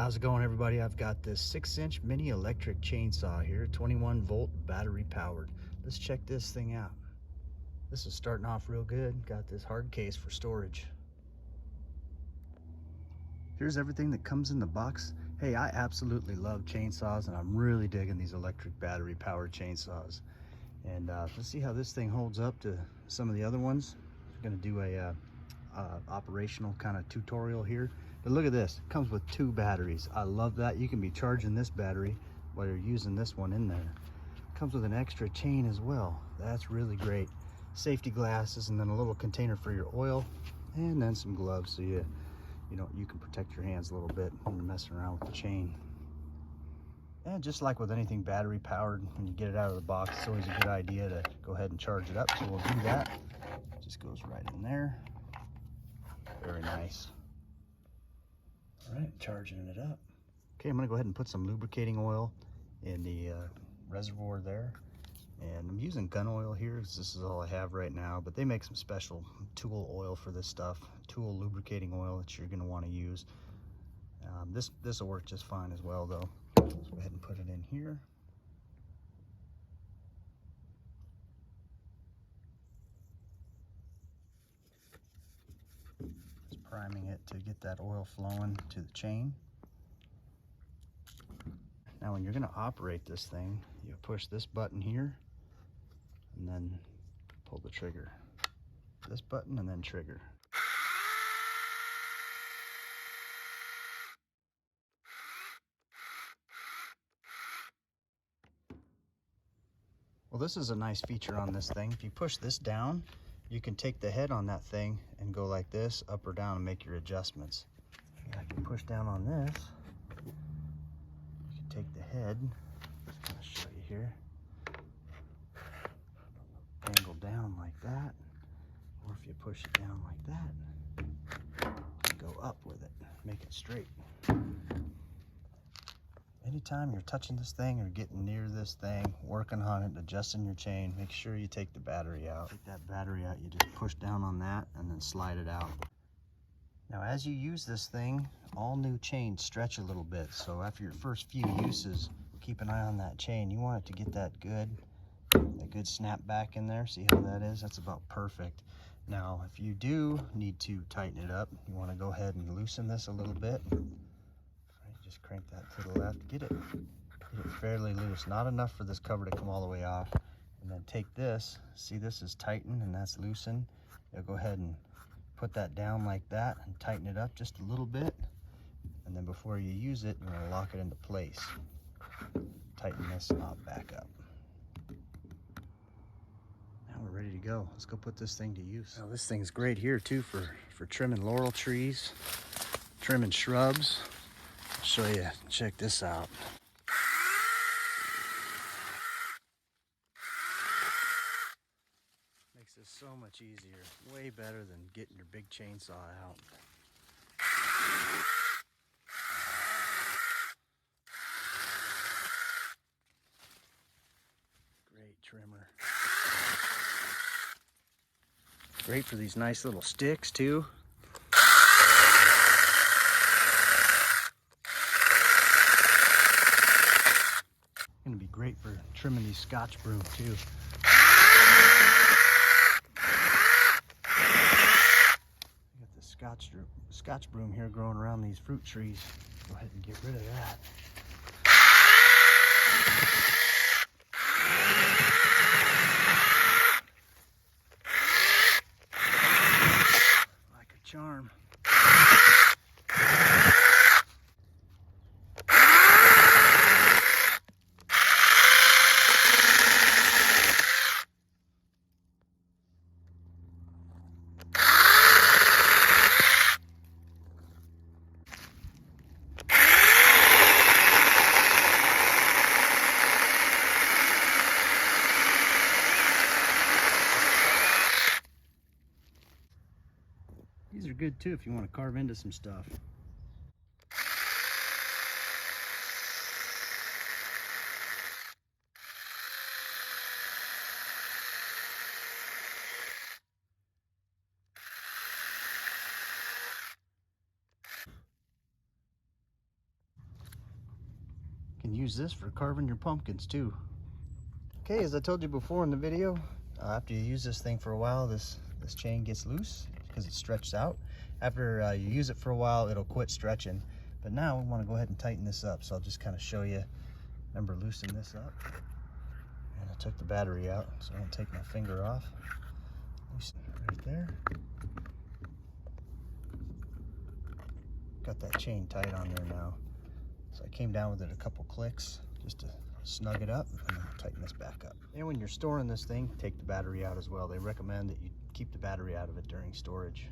How's it going, everybody? I've got this 6-inch mini electric chainsaw here, 21-volt battery powered. Let's check this thing out. This is starting off real good. Got this hard case for storage. Here's everything that comes in the box. Hey, I absolutely love chainsaws, and I'm really digging these electric battery powered chainsaws. And let's see how this thing holds up to some of the other ones. I'm gonna do a operational kind of tutorial here. But look at this, it comes with 2 batteries. I love that. You can be charging this battery while you're using this one in there. It comes with an extra chain as well. That's really great. Safety glasses, and then a little container for your oil, and then some gloves so you can protect your hands a little bit when you're messing around with the chain. And just like with anything battery powered, when you get it out of the box, it's always a good idea to go ahead and charge it up. So we'll do that. It just goes right in there. Very nice. All right, charging it up. Okay, I'm gonna go ahead and put some lubricating oil in the reservoir there. And I'm using gun oil here because this is all I have right now, but they make some special tool oil for this stuff, tool lubricating oil that you're gonna wanna use. This will work just fine as well though. Let's go ahead and put it in here. Priming it to get that oil flowing to the chain. Now when you're going to operate this thing, you push this button here and then pull the trigger. This button and then trigger. Well, this is a nice feature on this thing. If you push this down, you can take the head on that thing and go like this, up or down, and make your adjustments. I can push down on this. You can take the head, I'm gonna show you here, angle down like that, or if you push it down like that, you go up with it, make it straight. Anytime you're touching this thing or getting near this thing, working on it, adjusting your chain, make sure you take the battery out. Take that battery out, you just push down on that and then slide it out. Now as you use this thing, all new chains stretch a little bit. So after your first few uses, keep an eye on that chain. You want it to get that good snap back in there. See how that is? That's about perfect. Now if you do need to tighten it up, you want to go ahead and loosen this a little bit. Just crank that to the left, get it fairly loose, not enough for this cover to come all the way off. And then take this, see this is tightened and that's loosened. You'll go ahead and put that down like that and tighten it up just a little bit. And then before you use it, you're gonna lock it into place. Tighten this knob back up. Now we're ready to go. Let's go put this thing to use. Now this thing's great here too for trimming laurel trees, trimming shrubs. I'll show you, check this out. Makes this so much easier, way better than getting your big chainsaw out. Great trimmer. Great for these nice little sticks too. Gonna be great for trimming these Scotch broom too. I got the Scotch broom here growing around these fruit trees. Go ahead and get rid of that. Like a charm. These are good too if you want to carve into some stuff. can use this for carving your pumpkins too. Okay, as I told you before in the video, after you use this thing for a while, this chain gets loose because it's stretched out. After you use it for a while, it'll quit stretching. But now we want to go ahead and tighten this up. So I'll just kind of show you. Remember, loosen this up. And I took the battery out, so I don't take my finger off. Loosen it right there. Got that chain tight on there now. So I came down with it a couple clicks just to snug it up, and then tighten this back up. And when you're storing this thing, take the battery out as well. They recommend that you keep the battery out of it during storage.